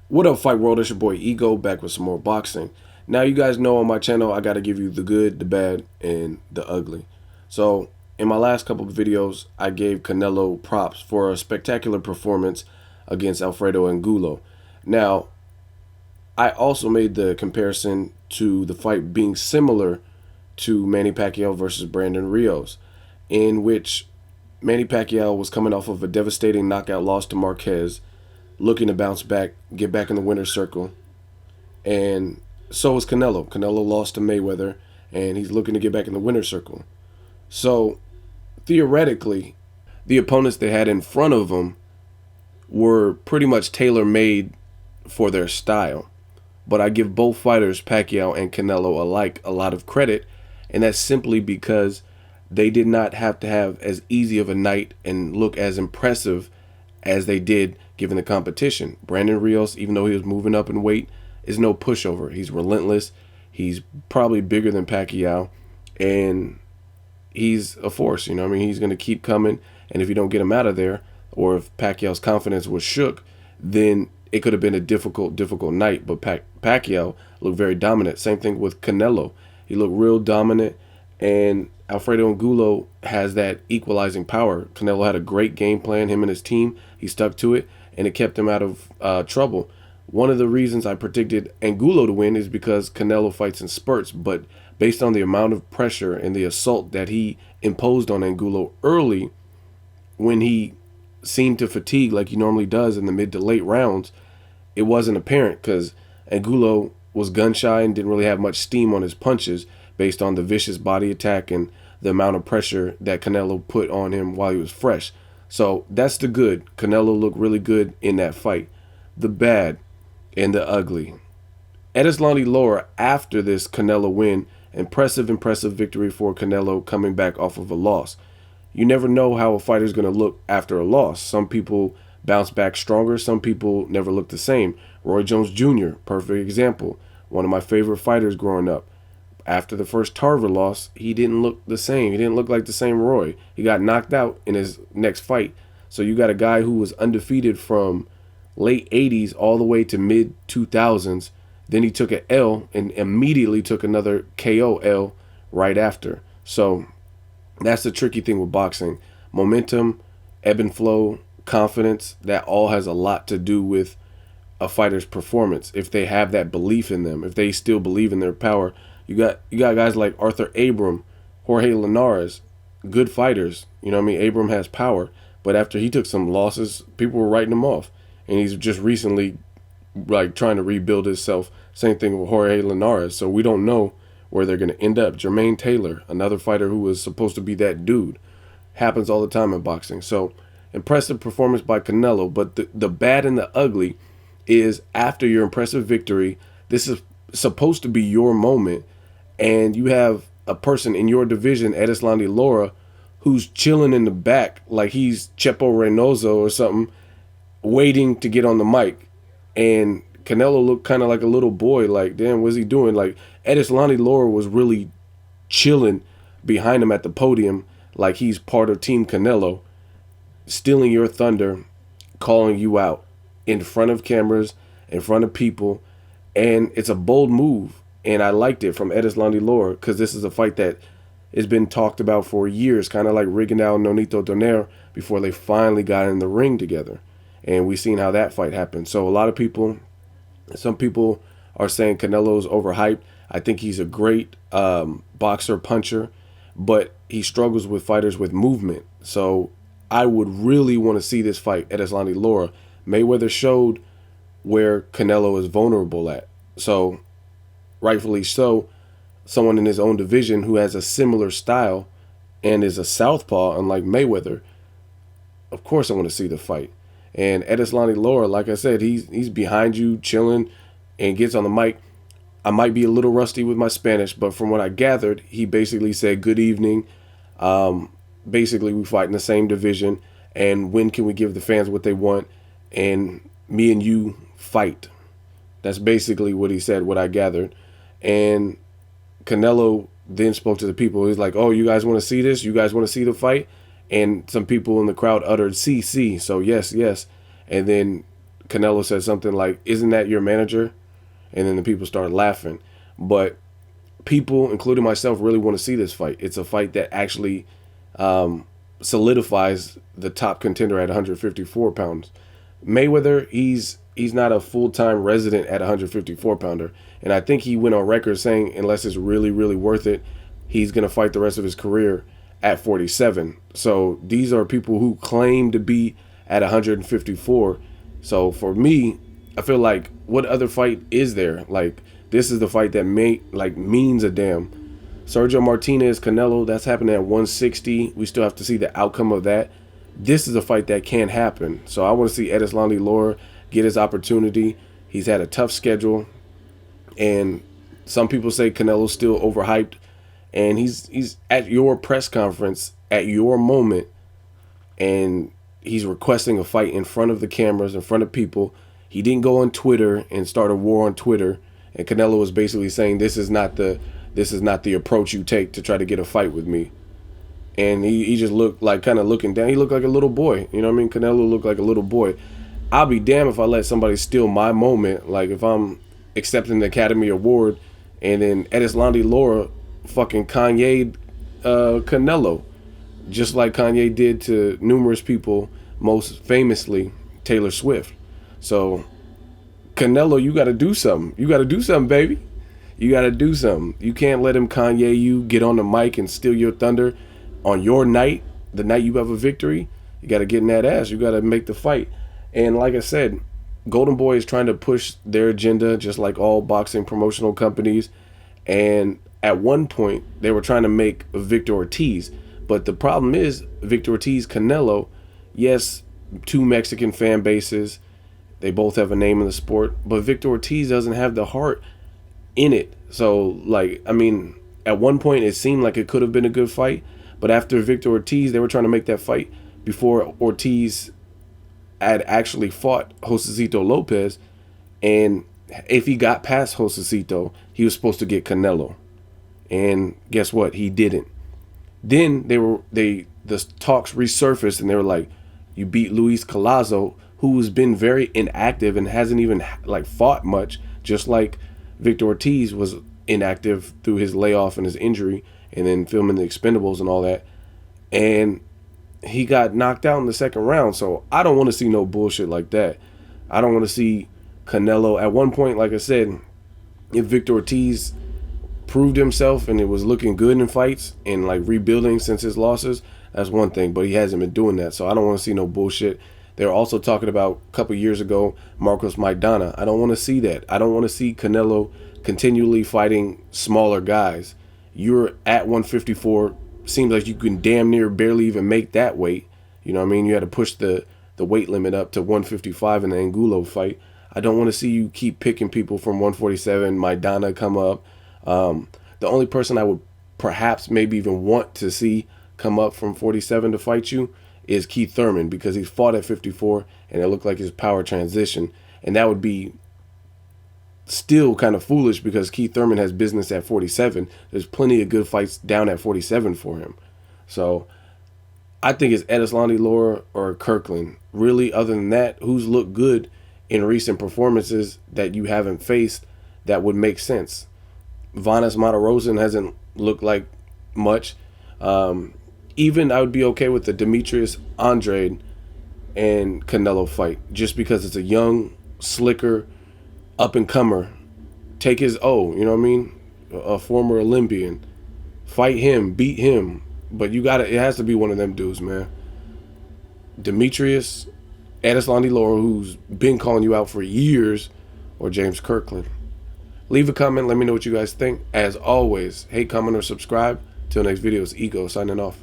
What up, Fight World? It's your boy Ego back with some more boxing. Now, you guys know on my channel, I got to give you the good, the bad, and the ugly. So, in my last couple of videos, I gave Canelo props for a spectacular performance against Alfredo Angulo. Now, I also made the comparison to the fight being similar to Manny Pacquiao versus Brandon Rios, in which Manny Pacquiao was coming off of a devastating knockout loss to Marquez, looking to bounce back, get back in the winner's circle. And so is Canelo. Canelo lost to Mayweather, and he's looking to get back in the winner's circle. So, theoretically, the opponents they had in front of him were pretty much tailor-made for their style. But I give both fighters, Pacquiao and Canelo alike, a lot of credit, and that's simply because they did not have to have as easy of a night and look as impressive as they did given the competition. Brandon Rios, even though he was moving up in weight, is no pushover. He's relentless. He's probably bigger than Pacquiao, and he's a force. He's going to keep coming, and if you don't get him out of there, or if Pacquiao's confidence was shook, then it could have been a difficult night. But Pacquiao looked very dominant. Same thing with Canelo. He looked real dominant, and Alfredo Angulo has that equalizing power. Canelo had a great game plan, him and his team. He stuck to it, and it kept him out of trouble. One of the reasons I predicted Angulo to win is because Canelo fights in spurts, but based on the amount of pressure and the assault that he imposed on Angulo early, when he seemed to fatigue like he normally does in the mid to late rounds, it wasn't apparent because Angulo was gun shy and didn't really have much steam on his punches based on the vicious body attack and the amount of pressure that Canelo put on him while he was fresh. So that's the good. Canelo looked really good in that fight. The bad and the ugly. Erislandy Lara, after this Canelo win, impressive victory for Canelo coming back off of a loss. You never know how a fighter's going to look after a loss. Some people bounce back stronger. Some people never look the same. Roy Jones Jr., perfect example. One of my favorite fighters growing up. After the first Tarver loss, he didn't look the same. He didn't look like the same Roy. He got knocked out in his next fight. So you got a guy who was undefeated from late 80s all the way to mid 2000s. Then he took an L and immediately took another KO L right after. So that's the tricky thing with boxing. Momentum, ebb and flow, confidence, that all has a lot to do with a fighter's performance. If they have that belief in them, if they still believe in their power. You got guys like Arthur Abram, Jorge Linares, good fighters. Abram has power, but after he took some losses, people were writing him off. And he's just recently trying to rebuild himself. Same thing with Jorge Linares. So we don't know where they're going to end up. Jermaine Taylor, another fighter who was supposed to be that dude. Happens all the time in boxing. So impressive performance by Canelo, but the bad and the ugly is after your impressive victory, this is supposed to be your moment, and you have a person in your division, Erislandy Lara, who's chilling in the back like he's Chepo Reynoso or something, waiting to get on the mic. And Canelo looked kind of like a little boy, like, damn, what's he doing? Like, Erislandy Lara was really chilling behind him at the podium like he's part of Team Canelo, stealing your thunder, calling you out in front of cameras, in front of people. And it's a bold move, and I liked it from Erislandy Lara because this is a fight that has been talked about for years, kind of like Rigondeaux and Nonito Donaire before they finally got in the ring together. And we've seen how that fight happened. So a lot of people, some people are saying Canelo's overhyped. I think he's a great boxer, puncher, but he struggles with fighters with movement. So I would really want to see this fight, Erislandy Lara. Mayweather showed where Canelo is vulnerable at. So, rightfully so, someone in his own division who has a similar style and is a southpaw, unlike Mayweather, of course I want to see the fight. And Erislandy Lara, like I said, he's behind you, chilling, and gets on the mic. I might be a little rusty with my Spanish, but from what I gathered, he basically said, good evening. Basically, we fight in the same division, and when can we give the fans what they want? And me and you fight. That's basically what he said, what I gathered. And Canelo then spoke to the people. He's like, oh, you guys want to see this? You guys want to see the fight? And some people in the crowd uttered, see. So yes. And then Canelo said something like, "Isn't that your manager?" And then the people started laughing. But people, including myself, really want to see this fight. It's a fight that actually solidifies the top contender at 154 pounds. Mayweather, he's not a full-time resident at 154 pounder, and I think he went on record saying unless it's really, really worth it, he's gonna fight the rest of his career at 47. So these are people who claim to be at 154. So for me, I feel like, what other fight is there? Like, this is the fight that means a damn. Sergio Martinez, Canelo, that's happening at 160. We still have to see the outcome of that. This is a fight that can happen. So I want to see Erislandy Lara get his opportunity. He's had a tough schedule, and some people say Canelo's still overhyped. And he's at your press conference at your moment, and he's requesting a fight in front of the cameras, in front of people. He didn't go on Twitter and start a war on Twitter. And Canelo was basically saying, this is not the approach you take to try to get a fight with me. And he just looked like, kind of looking down. He looked like a little boy. You know what I mean? Canelo looked like a little boy. I'll be damned if I let somebody steal my moment. Like, if I'm accepting the Academy Award and then Erislandy Lara fucking Kanye Canelo, just like Kanye did to numerous people, most famously Taylor Swift. So Canelo, you got to do something. You got to do something, baby. You got to do something. You can't let him Kanye you, get on the mic and steal your thunder on your night, the night you have a victory. You got to get in that ass. You got to make the fight. And like I said, Golden Boy is trying to push their agenda just like all boxing promotional companies. And at one point, they were trying to make Victor Ortiz. But the problem is, Victor Ortiz, Canelo, yes, two Mexican fan bases. They both have a name in the sport. But Victor Ortiz doesn't have the heart in it. So, like, I mean, at one point, it seemed like it could have been a good fight. But after Victor Ortiz, they were trying to make that fight before Ortiz had actually fought Josecito Lopez. And if he got past Josecito, he was supposed to get Canelo. And guess what? He didn't. Then the talks resurfaced, and they were like, you beat Luis Collazo, who's been very inactive and hasn't even like fought much, just like Victor Ortiz was inactive through his layoff and his injury and then filming the Expendables and all that. And he got knocked out in the second round. So I don't want to see no bullshit like that. I don't want to see Canelo. At one point, like I said, if Victor Ortiz proved himself and it was looking good in fights and like rebuilding since his losses, that's one thing, but he hasn't been doing that. So I don't want to see no bullshit. They were also talking about a couple years ago, Marcos Maidana. I don't want to see that. I don't want to see Canelo continually fighting smaller guys. You're at 154. Seems like you can damn near barely even make that weight. You know what I mean? You had to push the weight limit up to 155 in the Angulo fight. I don't want to see you keep picking people from 147, Maidana come up. The only person I would perhaps maybe even want to see come up from 47 to fight you is Keith Thurman, because he's fought at 54 and it looked like his power transition. And that would be still kind of foolish because Keith Thurman has business at 47. There's plenty of good fights down at 47 for him. So I think it's Erislandy Lara or Kirkland. Really, other than that, who's looked good in recent performances that you haven't faced that would make sense? Vanes Martirosyan hasn't looked like much. Even I would be okay with the Demetrius Andrade and Canelo fight just because it's a young, slicker, up-and-comer. Take his O, you know what I mean? A former Olympian. Fight him, beat him. But it has to be one of them dudes, man. Demetrius, Erislandy Lara, who's been calling you out for years, or James Kirkland. Leave a comment, let me know what you guys think. As always, hate, comment, or subscribe. Till next video, it's Ego signing off.